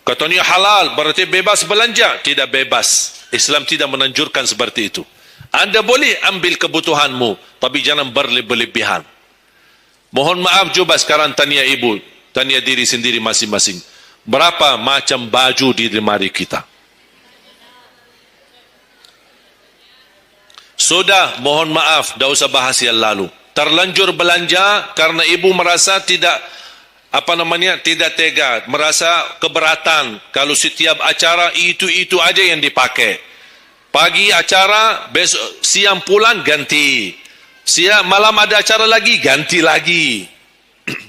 Katanya halal, berarti bebas belanja. Tidak bebas. Islam tidak menanjurkan seperti itu. Anda boleh ambil kebutuhanmu, tapi jangan berlebihan. Mohon maaf, coba sekarang tanya ibu, tanya diri sendiri masing-masing. Berapa macam baju di lemari kita? Sudah, mohon maaf, dah usah bahas yang lalu. Terlanjur belanja karena ibu merasa tidak tidak tega, merasa keberatan kalau setiap acara itu aja yang dipakai. Pagi acara, besok siang pulang ganti. Siang malam ada acara lagi, ganti lagi.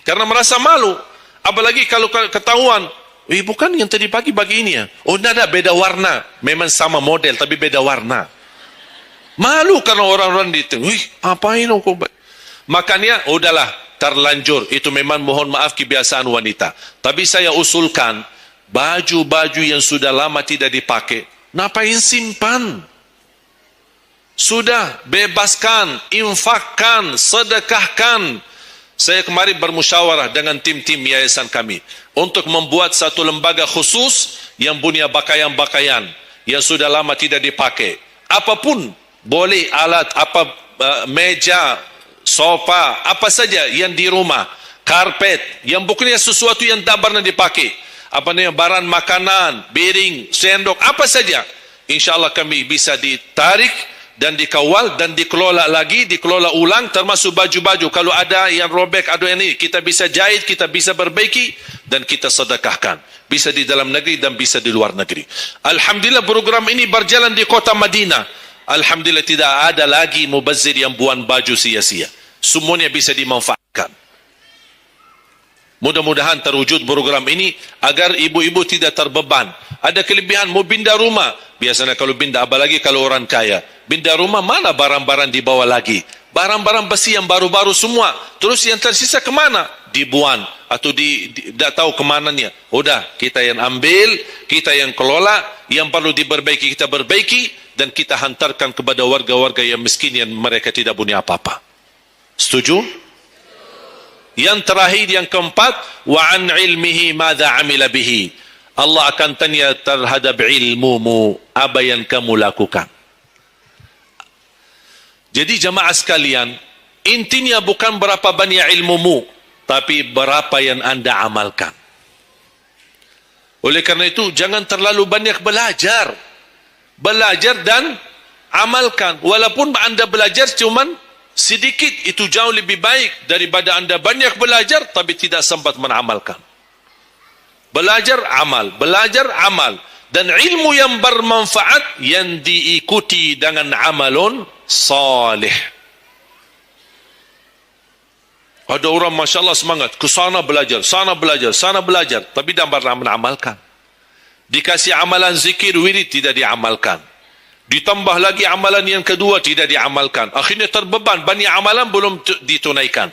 Karena merasa malu. Apalagi kalau ketahuan, bukan yang tadi pagi ini ya. Oh, ada beda warna. Memang sama model tapi beda warna. Malu karena orang-orang ditengok, apain kau? Makanya udahlah, terlanjur. Itu memang mohon maaf kebiasaan wanita. Tapi saya usulkan baju-baju yang sudah lama tidak dipakai, ngapain simpan? Sudah, bebaskan, infakkan, sedekahkan. Saya kemarin bermusyawarah dengan tim-tim yayasan kami untuk membuat satu lembaga khusus yang punya pakaian-pakaian yang sudah lama tidak dipakai. Apapun boleh, alat meja, sofa, apa saja yang di rumah, karpet, yang bukannya sesuatu yang tak pernah dipakai, barang makanan, piring, sendok, apa saja, insyaAllah kami bisa ditarik dan dikawal dan dikelola lagi, dikelola ulang, termasuk baju-baju. Kalau ada yang robek, ada yang ini, kita bisa jahit, kita bisa perbaiki dan kita sedekahkan. Bisa di dalam negeri dan bisa di luar negeri. Alhamdulillah program ini berjalan di kota Madinah. Alhamdulillah tidak ada lagi mubazir yang buang baju sia-sia. Semuanya bisa dimanfaatkan. Mudah-mudahan terwujud program ini agar ibu-ibu tidak terbeban. Ada kelebihan mau pindah rumah. Biasanya kalau pindah, apalagi kalau orang kaya, pindah rumah mana barang-barang dibawa lagi? Barang-barang besi yang baru-baru semua. Terus yang tersisa kemana? Dibuang atau tidak tahu kemananya. Udah, kita yang ambil, kita yang kelola, yang perlu diperbaiki kita perbaiki, dan kita hantarkan kepada warga-warga yang miskin yang mereka tidak punya apa-apa. Setuju? Yang terakhir, yang keempat, wa an ilmihi madza amila bihi. Allah akan tanya terhadap ilmumu, apa yang kamu lakukan. Jadi jamaah sekalian, intinya bukan berapa banyak ilmumu, tapi berapa yang Anda amalkan. Oleh karena itu, jangan terlalu banyak belajar. Belajar dan amalkan. Walaupun Anda belajar cuman sedikit itu jauh lebih baik daripada anda banyak belajar tapi tidak sempat mengamalkan. Belajar amal, belajar amal, dan ilmu yang bermanfaat yang diikuti dengan amalun salih. Ada orang Masya Allah semangat, ke sana belajar, sana belajar, sana belajar, tapi tidak pernah mengamalkan. Dikasih amalan zikir, wirid, tidak diamalkan. Ditambah lagi amalan yang kedua, tidak diamalkan. Akhirnya terbeban, banyak amalan belum ditunaikan.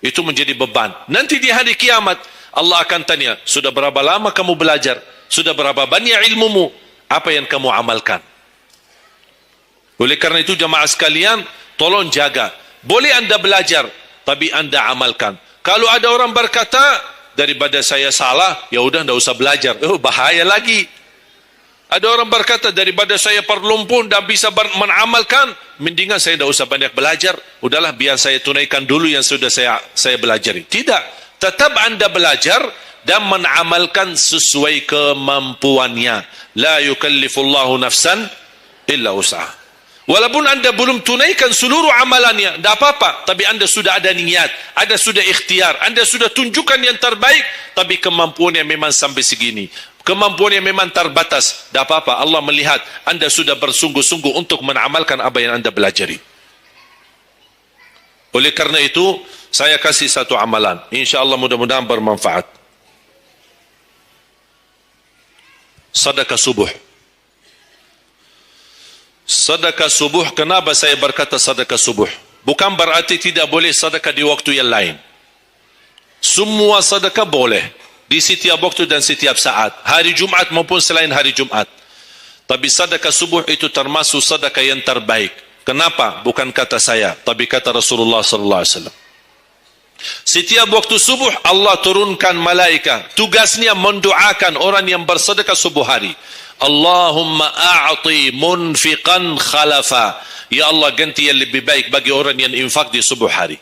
Itu menjadi beban. Nanti di hari kiamat, Allah akan tanya, sudah berapa lama kamu belajar? Sudah berapa banyak ilmumu? Apa yang kamu amalkan? Oleh karena itu jamaah sekalian, tolong jaga. Boleh anda belajar, tapi anda amalkan. Kalau ada orang berkata, daripada saya salah, ya udah tidak usah belajar. Oh, bahaya lagi. Ada orang berkata, daripada saya perlumpun dan bisa menamalkan, mendingan saya tidak usah banyak belajar. Udahlah, biar saya tunaikan dulu yang sudah saya belajari. Tidak. Tetap anda belajar dan menamalkan sesuai kemampuannya. La yukallifullahu nafsan illa usaha. Walaupun anda belum tunaikan seluruh amalannya, tidak apa-apa. Tapi anda sudah ada niat, anda sudah ikhtiar, anda sudah tunjukkan yang terbaik. Tapi kemampuannya memang sampai segini, kemampuannya memang terbatas. Tidak apa-apa, Allah melihat anda sudah bersungguh-sungguh untuk menamalkan apa yang anda belajari. Oleh karena itu, saya kasih satu amalan. InsyaAllah mudah-mudahan bermanfaat. Sedekah subuh. Sedekah subuh, kenapa saya berkata sedekah subuh? Bukan berarti tidak boleh sedekah di waktu yang lain. Semua sedekah boleh di setiap waktu dan setiap saat, hari Jumat maupun selain hari Jumat. Tapi sedekah subuh itu termasuk sedekah yang terbaik. Kenapa? Bukan kata saya, tapi kata Rasulullah sallallahu alaihi wasallam. Setiap waktu subuh Allah turunkan malaikat, tugasnya mendoakan orang yang bersedekah subuh hari. Allahumma a'ti munfiqan khalafa. Ya Allah, ganti yang lebih baik bagi orang yang infak di subuh hari.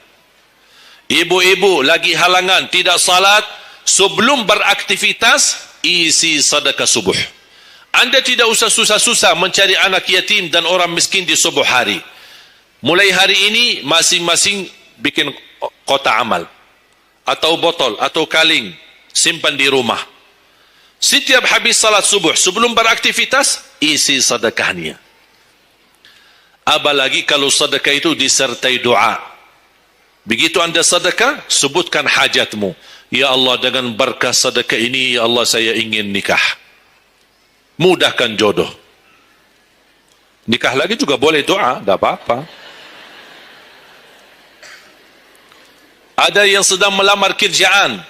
Ibu-ibu lagi halangan tidak salat, sebelum beraktivitas isi sedekah subuh. Anda tidak usah susah-susah mencari anak yatim dan orang miskin di subuh hari. Mulai hari ini masing-masing bikin kotak amal atau botol atau kaling, simpan di rumah. Setiap habis salat subuh, sebelum beraktivitas, isi sedekahnya. Apalagi kalau sedekah itu disertai doa. Begitu anda sedekah, sebutkan hajatmu. Ya Allah, dengan berkah sedekah ini, ya Allah, saya ingin nikah. Mudahkan jodoh. Nikah lagi juga boleh doa, tidak apa-apa. Ada yang sedang melamar kerjaan,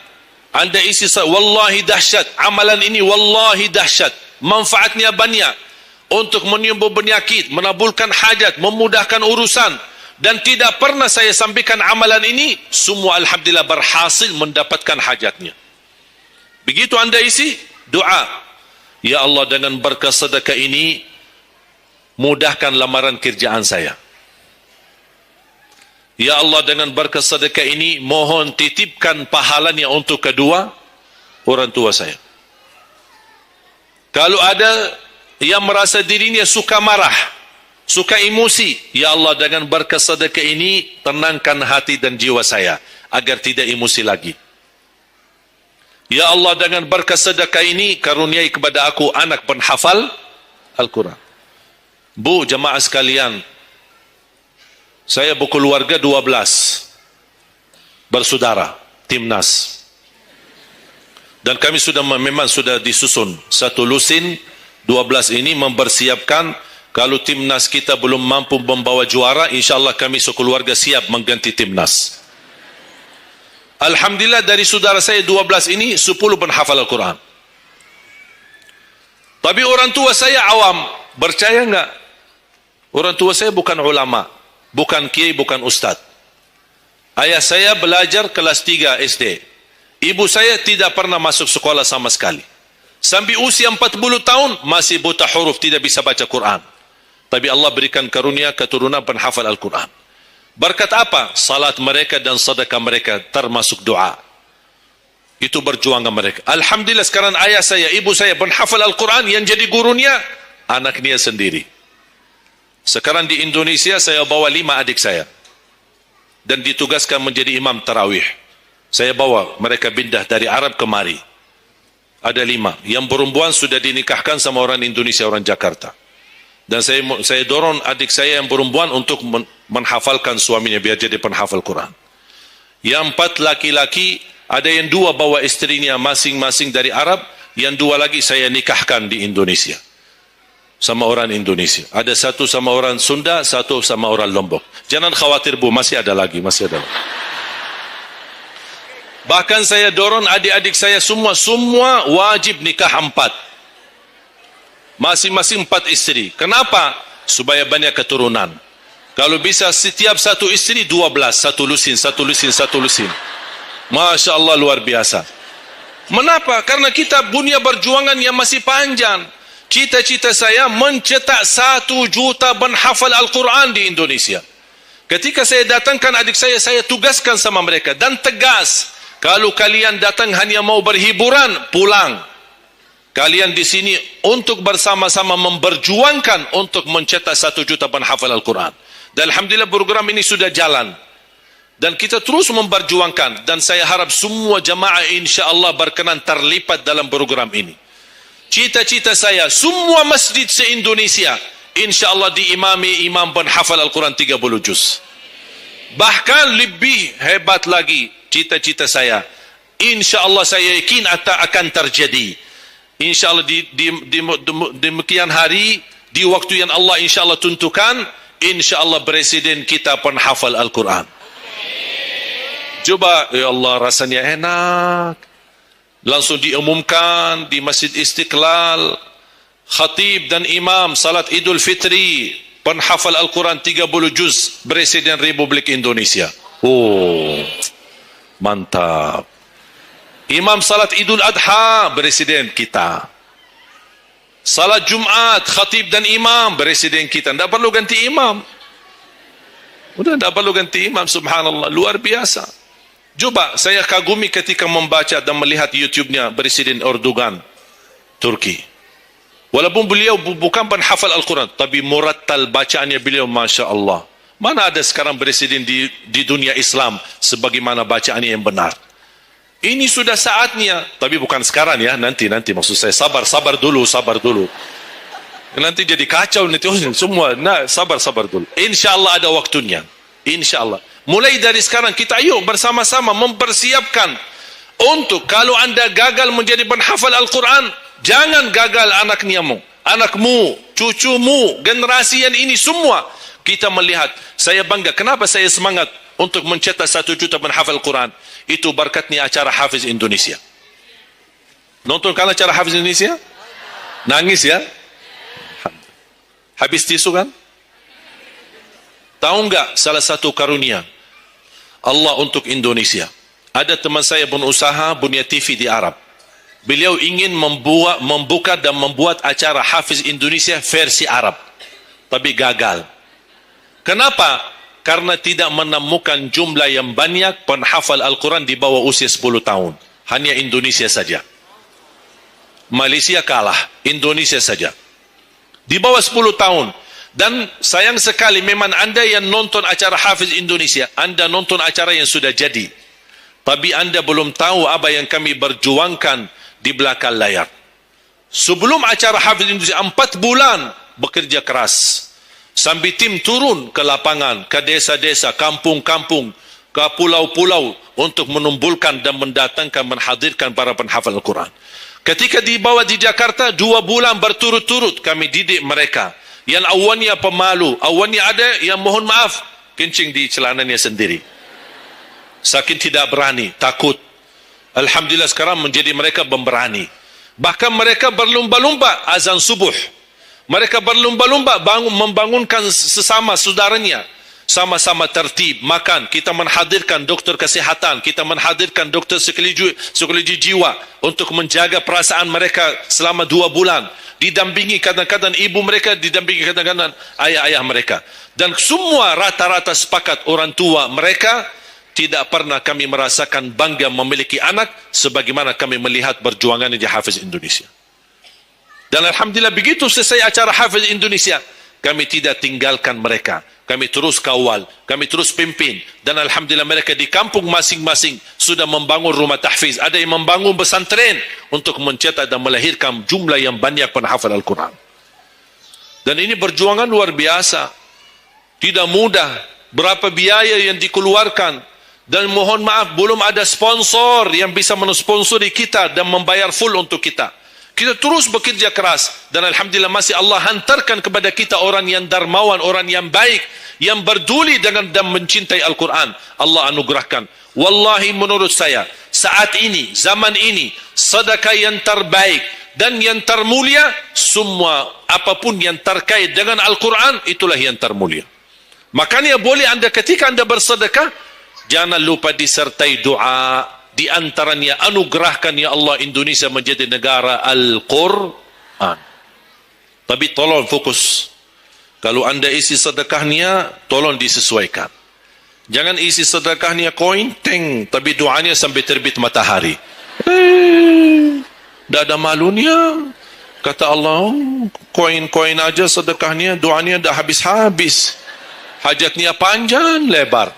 anda isi, wallahi dahsyat, amalan ini wallahi dahsyat, manfaatnya banyak untuk menyembuh penyakit, menabulkan hajat, memudahkan urusan, dan tidak pernah saya sampaikan amalan ini, semua alhamdulillah berhasil mendapatkan hajatnya. Begitu anda isi, doa, ya Allah, dengan berkah sedekah ini mudahkan lamaran kerjaan saya. Ya Allah, dengan berkah sedekah ini mohon titipkan pahalanya untuk kedua orang tua saya. Kalau ada yang merasa dirinya suka marah, suka emosi, ya Allah, dengan berkah sedekah ini tenangkan hati dan jiwa saya agar tidak emosi lagi. Ya Allah, dengan berkah sedekah ini karuniai kepada aku anak penghafal Al-Quran. Bu, jemaah sekalian, saya berkeluarga 12 bersaudara, timnas. Dan kami memang sudah disusun satu lusin 12 ini mempersiapkan kalau timnas kita belum mampu membawa juara, insyaAllah kami sekeluarga siap mengganti timnas. Alhamdulillah dari saudara saya 12 ini 10 penghafal Al-Quran. Tapi orang tua saya awam, percaya enggak? Orang tua saya bukan ulama, bukan kiai, bukan ustaz. Ayah saya belajar kelas 3 SD. Ibu saya tidak pernah masuk sekolah sama sekali. Sampai usia 40 tahun masih buta huruf, tidak bisa baca Quran. Tapi Allah berikan karunia keturunan penghafal Al-Quran. Berkat apa? Salat mereka dan sedekah mereka termasuk doa. Itu berjuangan mereka. Alhamdulillah sekarang ayah saya, ibu saya penghafal Al-Quran, yang jadi gurunya anaknya sendiri. Sekarang di Indonesia saya bawa 5 adik saya. dan ditugaskan menjadi imam tarawih. Saya bawa mereka pindah dari Arab kemari. Ada 5. Yang perempuan sudah dinikahkan sama orang Indonesia, orang Jakarta. Dan saya dorong adik saya yang perempuan untuk menghafalkan suaminya biar jadi penghafal Quran. Yang 4 laki-laki, ada yang 2 bawa istrinya masing-masing dari Arab, yang 2 lagi saya nikahkan di Indonesia sama orang Indonesia. Ada 1 sama orang Sunda, 1 sama orang Lombok. Jangan khawatir Bu, masih ada lagi. Bahkan saya dorong adik-adik saya semua wajib nikah 4. Masing-masing 4 istri. Kenapa? Supaya banyak keturunan. Kalau bisa setiap 1 istri 12, 1 lusin. Masya Allah, luar biasa. Mengapa? Karena kita punya perjuangan yang masih panjang. Cita-cita saya mencetak 1 juta penghafal Al-Quran di Indonesia. Ketika saya datangkan adik saya tugaskan sama mereka dan tegas. Kalau kalian datang hanya mau berhiburan, pulang. Kalian di sini untuk bersama-sama memperjuangkan untuk mencetak 1 juta penghafal Al-Quran. Dan alhamdulillah program ini sudah jalan. Dan kita terus memperjuangkan. Dan saya harap semua jamaah insya-Allah berkenan terlibat dalam program ini. Cita-cita saya, semua masjid se-Indonesia insya-Allah diimami imam penghafal Al-Quran 30 juz. Bahkan lebih hebat lagi cita-cita saya, insya-Allah saya yakin akan terjadi. Insya-Allah di demikian hari, di waktu yang Allah insya-Allah tentukan, insya-Allah presiden kita penghafal Al-Quran. Coba, ya Allah, rasanya enak. Langsung diumumkan di Masjid Istiqlal, khatib dan imam salat Idul Fitri, penghafal Al-Quran 30 juz, Presiden Republik Indonesia. Oh, mantap. Imam salat Idul Adha, Presiden kita. Salat Jumat, khatib dan imam, Presiden kita. Tidak perlu ganti imam. Udah tidak perlu ganti imam, subhanallah, luar biasa. Coba, saya kagumi ketika membaca dan melihat YouTube-nya Presiden Erdogan, Turki. Walaupun beliau bukan penghafal Al-Quran, tapi murattal bacaannya beliau, Masya Allah. Mana ada sekarang presiden di dunia Islam sebagaimana bacaannya yang benar. Ini sudah saatnya, tapi bukan sekarang ya, nanti maksud saya sabar dulu. Nanti jadi kacau nanti semua. Nah, sabar dulu. Insya-Allah ada waktunya. Insya-Allah. Mulai dari sekarang kita ayo bersama-sama mempersiapkan untuk kalau anda gagal menjadi penghafal Al-Quran, jangan gagal anakmu, cucumu, generasi yang ini semua. Kita melihat, saya bangga. Kenapa saya semangat untuk mencetak 1 juta penghafal Al-Quran? Itu berkatnya acara Hafiz Indonesia. Nonton kan acara Hafiz Indonesia? Nangis ya? Habis tisu kan? Tahu enggak salah satu karunia Allah untuk Indonesia? Ada teman saya berusaha punya TV di Arab. Beliau ingin membuka dan membuat acara Hafiz Indonesia versi Arab. Tapi gagal. Kenapa? Karena tidak menemukan jumlah yang banyak penghafal Al-Quran di bawah usia 10 tahun. Hanya Indonesia saja. Malaysia kalah, Indonesia saja. Di bawah 10 tahun. Dan sayang sekali memang anda yang nonton acara Hafiz Indonesia, anda nonton acara yang sudah jadi. Tapi anda belum tahu apa yang kami berjuangkan di belakang layar. Sebelum acara Hafiz Indonesia 4 bulan bekerja keras. Sambil tim turun ke lapangan, ke desa-desa, kampung-kampung, ke pulau-pulau untuk menumbulkan dan mendatangkan, menghadirkan para penghafal Al-Quran. Ketika dibawa di Jakarta, 2 bulan berturut-turut kami didik mereka. Yang awalnya pemalu, awalnya ada yang mohon maaf, kencing di celananya sendiri. Saking tidak berani, takut. Alhamdulillah sekarang menjadi mereka pemberani. Bahkan mereka berlumba-lumba azan subuh. Mereka berlumba-lumba membangunkan sesama saudaranya. Sama-sama tertib, makan. Kita menghadirkan doktor kesehatan. Kita menghadirkan doktor psikologi jiwa untuk menjaga perasaan mereka selama 2 bulan. Didampingi kadang-kadang ibu mereka, didampingi kadang-kadang ayah-ayah mereka. Dan semua rata-rata sepakat orang tua mereka, tidak pernah kami merasakan bangga memiliki anak sebagaimana kami melihat perjuangan di Hafiz Indonesia. Dan alhamdulillah begitu selesai acara Hafiz Indonesia, kami tidak tinggalkan mereka. kami terus kawal, kami terus pimpin. Dan alhamdulillah mereka di kampung masing-masing sudah membangun rumah tahfiz. Ada yang membangun pesantren untuk mencetak dan melahirkan jumlah yang banyak penghafal Al-Quran. Dan ini perjuangan luar biasa. Tidak mudah. Berapa biaya yang dikeluarkan. Dan mohon maaf, belum ada sponsor yang bisa mensponsori kita dan membayar full untuk kita. Kita terus bekerja keras. Dan alhamdulillah masih Allah hantarkan kepada kita orang yang dermawan, orang yang baik, yang berduli dengan dan mencintai Al-Quran. Allah anugerahkan. Wallahi menurut saya, saat ini, zaman ini, sedekah yang terbaik dan yang termulia, semua apapun yang terkait dengan Al-Quran, itulah yang termulia. Makanya boleh anda ketika anda bersedekah, jangan lupa disertai doa. Di antaranya anugerahkan ya Allah Indonesia menjadi negara Al-Quran. Tapi tolong fokus. Kalau anda isi sedekahnya, tolong disesuaikan. Jangan isi sedekahnya koin, teng, tapi doanya sampai terbit matahari. Tidak ada malunya. Kata Allah, koin-koin aja sedekahnya, doanya dah habis-habis. Hajatnya panjang, lebar.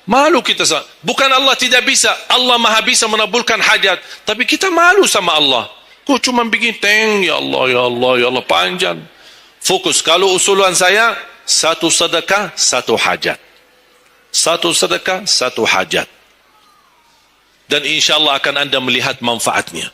Malu kita. Bukan Allah tidak bisa. Allah maha bisa menabulkan hajat. Tapi kita malu sama Allah. Kok cuma bikin teng, ya Allah, ya Allah, ya Allah, panjang. Fokus. Kalau usulan saya, satu sedekah, satu hajat. Satu sedekah, satu hajat. Dan insya Allah akan anda melihat manfaatnya.